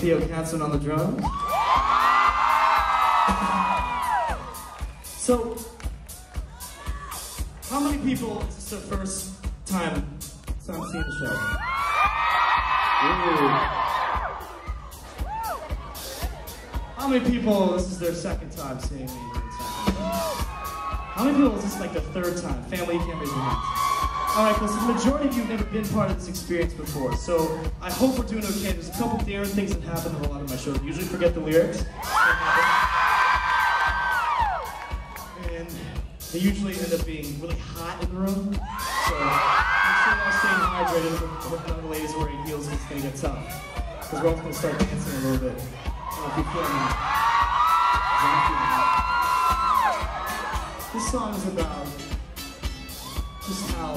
Theo Katzen on the drums. So, how many people, is this their first time seeing the show? Ooh. How many people, this is their second time seeing me? How many people is this like the third time? Family, you can't raise your hands. Alright, well, so the majority of you have never been part of this experience before, so I hope we're doing okay. There's a couple daring things that happen in a lot of my shows. I usually forget the lyrics. And they usually end up being really hot in the room. So make sure y'all staying hydrated. If the ladies are wearing heels, it's gonna get tough. Because we're all gonna start dancing a little bit. I don't know if you feel me. This song is about just how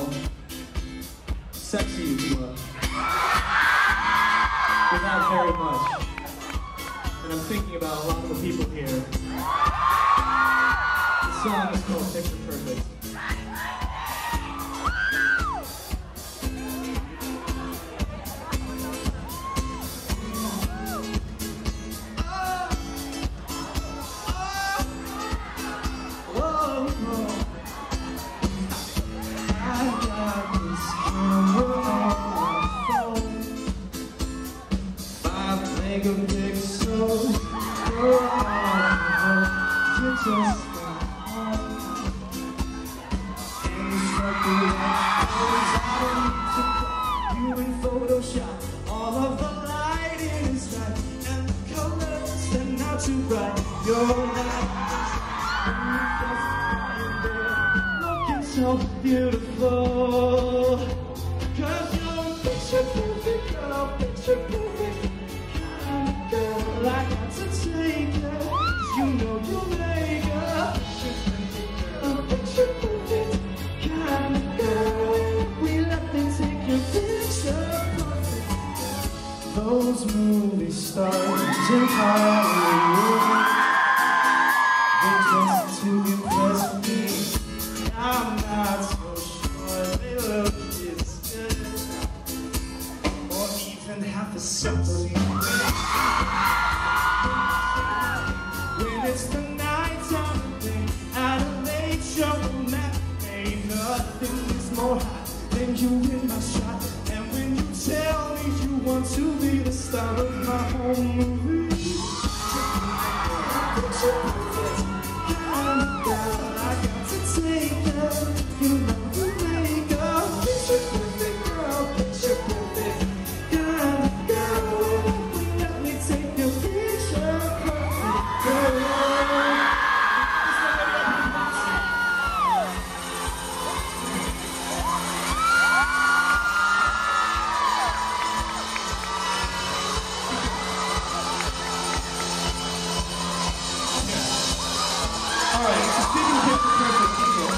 sexy you are without very much. And I'm thinking about a lot of the people here. The song is called Picture Perfect. All of the lighting is right, and the colors stand out too bright. You're looking so beautiful. 'Cause you're a picture perfect girl, picture perfect kind of girl. I got to take her, 'cause you know you'll make her. Picture perfect kind of girl. We let them take your picture. Those movie stars in Hollywood, they dress to impress me. I'm not so sure they look as good, or even half as sexy. When it's the nighttime thing at a late show matinee, nothing is more hot than you in my shot. And when you tell me you want to be the star of my home movie, picture perfect kind of girl. I got to take her, you know you make her. Picture perfect girl, picture perfect kind of girl. Let me take your picture perfect girl. Alright, so speaking of picture perfect people,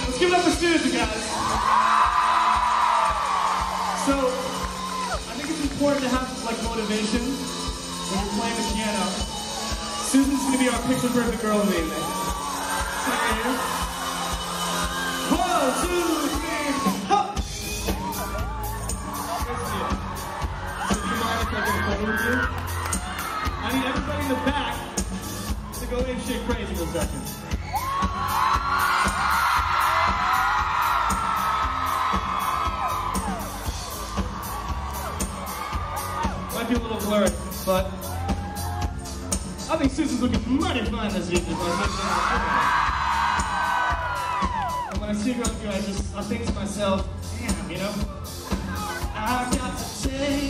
let's give it up for Susan, guys. So, I think it's important to have like motivation when you're playing the piano. Susan's gonna be our picture perfect girl of the evening. Right here. 1, 2, 3, hop! So, do you mind if I get a photo with you? I need everybody in the back to go ape shit crazy for a second. Might be a little blurry, but I think Susan's looking mighty fine this evening. And when I see her up here, I think to myself, damn, you know, I got to take